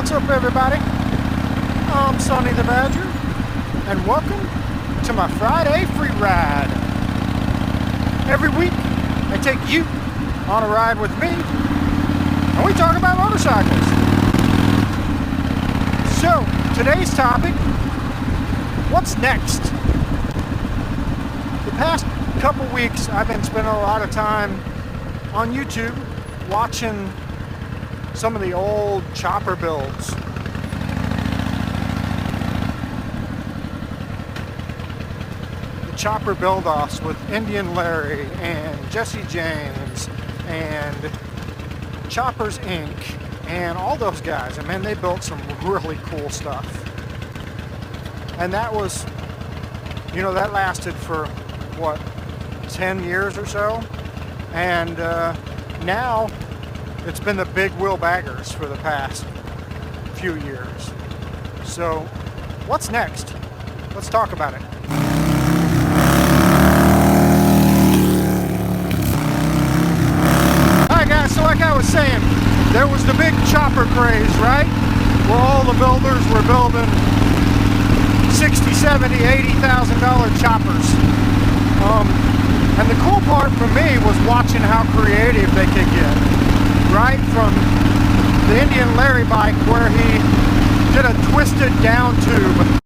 What's up, everybody? I'm Sonny the Badger, and welcome to my Friday free ride. Every week, I take you on a ride with me, and we talk about motorcycles. So, today's topic, what's next? The past couple weeks, I've been spending a lot of time on YouTube watching some of the old chopper builds. The chopper build-offs with Indian Larry and Jesse James and Choppers Inc. and all those guys. I mean, they built some really cool stuff. And that was, you know, that lasted for, what, 10 years or so? And now it's been the big wheel baggers for the past few years. So what's next? Let's talk about it. Alright guys, so like I was saying, there was the big chopper craze, right? Where all the builders were building $60,000, $70,000, $80,000 choppers. And the cool part for me was watching how creative they could get. Right from the Indian Larry bike where he did a twisted down tube.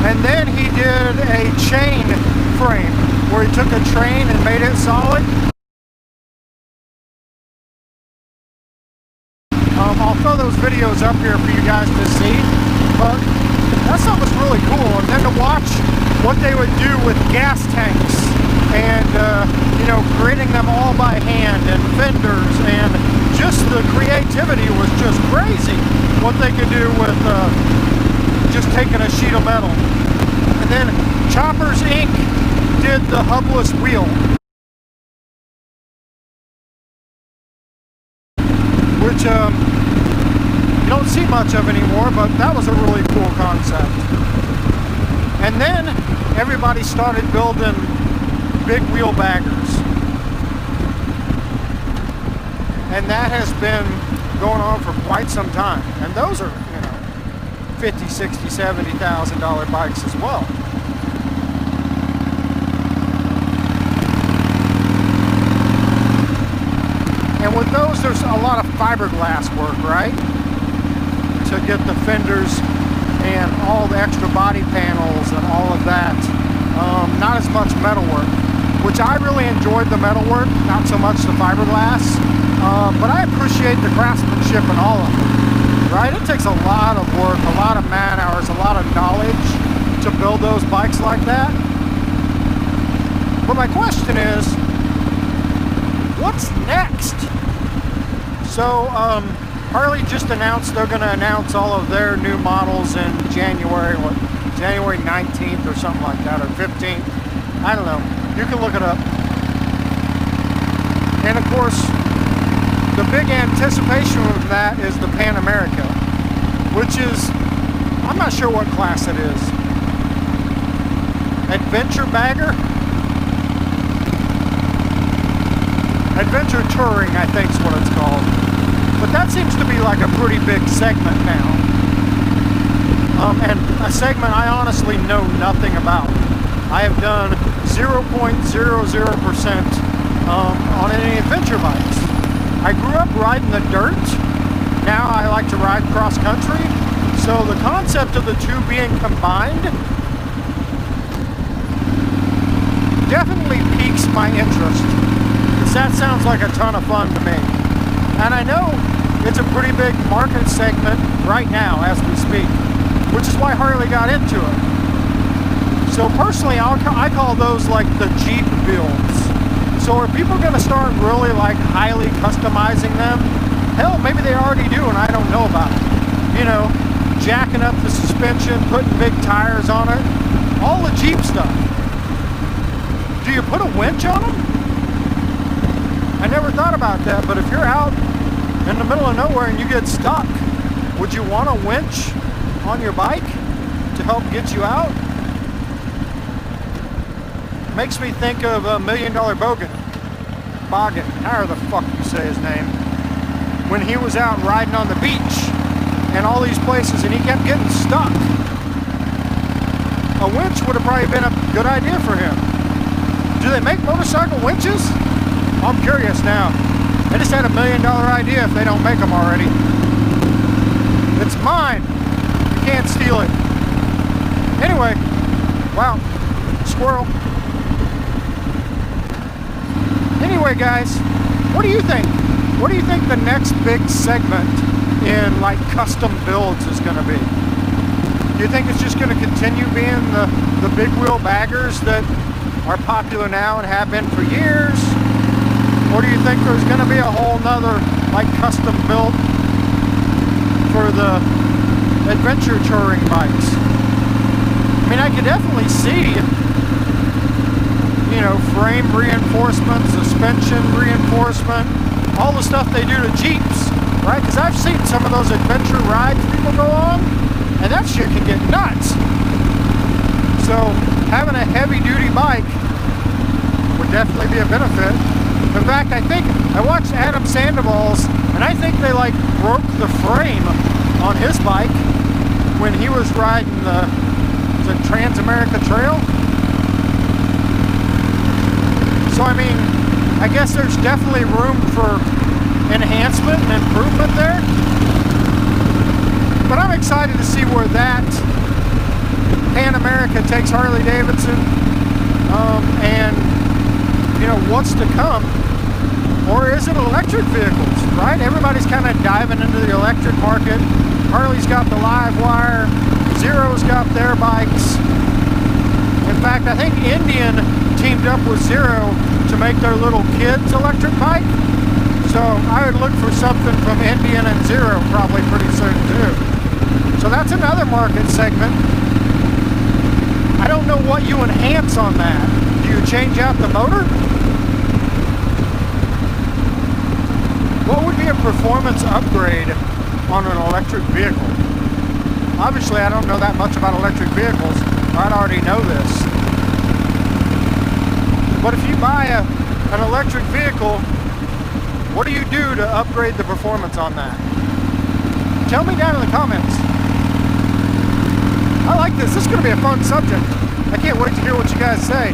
And then he did a chain frame where he took a train and made it solid. I'll throw those videos up here for you guys to see, but that stuff was really cool. And then to watch what they would do with gas tanks and you know, creating them all by hand and fenders, and just the creativity was just crazy what they could do with just taking a sheet of metal. And then Choppers Inc. did the hubless wheel, which you don't see much of anymore, but that was a really cool concept. And then everybody started building big wheel baggers, and that has been going on for quite some time, and those are, you know, $50,000, $60,000, $70,000 bikes as well. And with those, there's a lot of fiberglass work, right, to get the fenders and all the extra body panels and all of that. Not as much metal work, which I really enjoyed the metal work, not so much the fiberglass, but I appreciate the craftsmanship in all of it, right? It takes a lot of work, a lot of man hours, a lot of knowledge to build those bikes like that. But my question is, what's next? So Harley just announced they're going to announce all of their new models in January, what, January 19th or something like that, or 15th. I don't know. You can look it up. And of course, the big anticipation of that is the Pan America, which is, I'm not sure what class it is. Adventure bagger? Adventure touring, I think is what it's called. But that seems to be like a pretty big segment now. And a segment I honestly know nothing about. I have done 0.00% on any adventure bikes. I grew up riding the dirt. Now I like to ride cross country. So the concept of the two being combined definitely piques my interest, because that sounds like a ton of fun to me. And I know it's a pretty big market segment right now as we speak, which is why Harley got into it. So personally, I call those like the Jeep builds. So are people going to start really like highly customizing them? Hell, maybe they already do and I don't know about it. You know, jacking up the suspension, putting big tires on it, all the Jeep stuff. Do you put a winch on them? I never thought about that, but if you're out in the middle of nowhere and you get stuck, would you want a winch on your bike to help get you out? Makes me think of $1 Million Boggin, however the fuck you say his name, when he was out riding on the beach and all these places, and he kept getting stuck. A winch would have probably been a good idea for him. Do they make motorcycle winches? I'm curious now. I just had $1 million idea if they don't make them already. It's mine. You can't steal it. Anyway, wow, squirrel. Anyway, guys, what do you think? What do you think the next big segment in like custom builds is going to be? Do you think it's just going to continue being the big wheel baggers that are popular now and have been for years? Or do you think there's going to be a whole nother like custom built for the adventure touring bikes? I mean, I could definitely see, you know, frame reinforcement, suspension reinforcement, all the stuff they do to Jeeps, right? Because I've seen some of those adventure rides people go on, and that shit can get nuts. So having a heavy duty bike would definitely be a benefit. In fact, I think I watched Adam Sandoval's, and I think they like broke the frame on his bike when he was riding the Trans-America Trail. So I mean, I guess there's definitely room for enhancement and improvement there. But I'm excited to see where that Pan America takes Harley Davidson, and you know what's to come. Or is it electric vehicles, right? Everybody's kind of diving into the electric market. Harley's got the Livewire, Zero's got their bikes. In fact, I think Indian teamed up with Zero to make their little kids electric bike. So I would look for something from Indian and Zero probably pretty soon too. So that's another market segment. I don't know what you enhance on that. Do you change out the motor? What would be a performance upgrade on an electric vehicle? Obviously, I don't know that much about electric vehicles. I'd already know this. But if you buy an electric vehicle, what do you do to upgrade the performance on that? Tell me down in the comments. I like this. This is going to be a fun subject. I can't wait to hear what you guys say.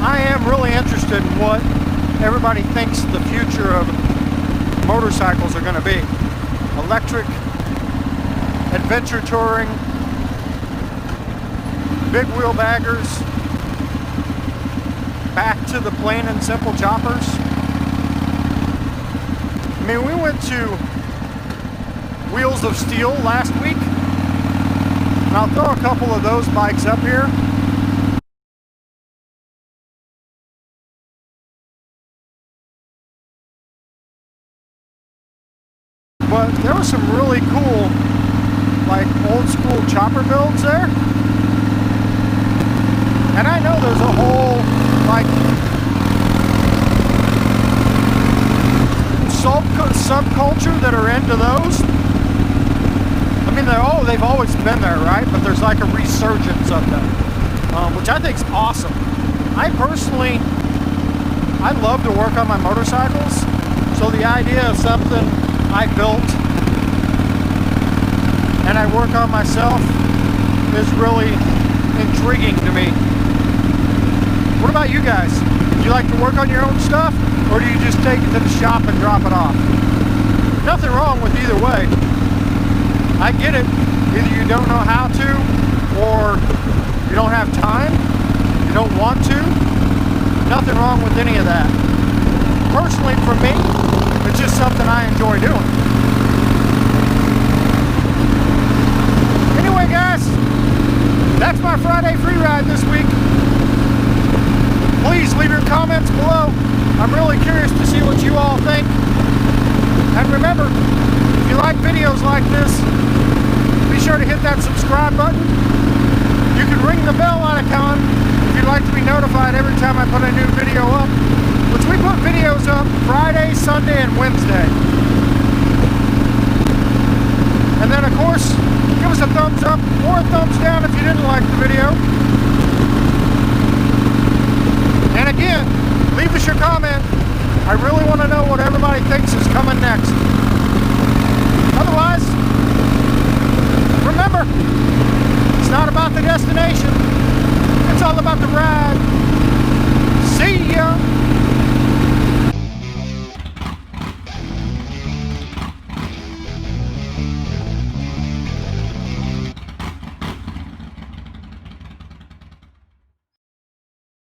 I am really interested in what everybody thinks the future of motorcycles are going to be. Electric, adventure touring, big wheel baggers, back to the plain and simple choppers. I mean, we went to Wheels of Steel last week, and I'll throw a couple of those bikes up here. But there were some really cool, like old school chopper builds there. And I know there's a whole, like, subculture that are into those. I mean, they've always been there, right? But there's like a resurgence of them, which I think is awesome. I personally, I love to work on my motorcycles. So the idea of something I built and I work on myself is really intriguing to me. What about you guys? Do you like to work on your own stuff, or do you just take it to the shop and drop it off? Nothing wrong with either way. I get it. Either you don't know how to, or you don't have time, you don't want to. Nothing wrong with any of that. Personally, for me, it's just something I enjoy doing. Anyway, guys, that's my Friday free ride this week. Please leave your comments below. I'm really curious to see what you all think. And remember, if you like videos like this, be sure to hit that subscribe button. You can ring the bell icon if you'd like to be notified every time I put a new video up, which we put videos up Friday, Sunday, and Wednesday. And then, of course, give us a thumbs up or a thumbs down if you didn't like the video. And again, leave us your comment. I really want to know what everybody thinks is coming next. Otherwise,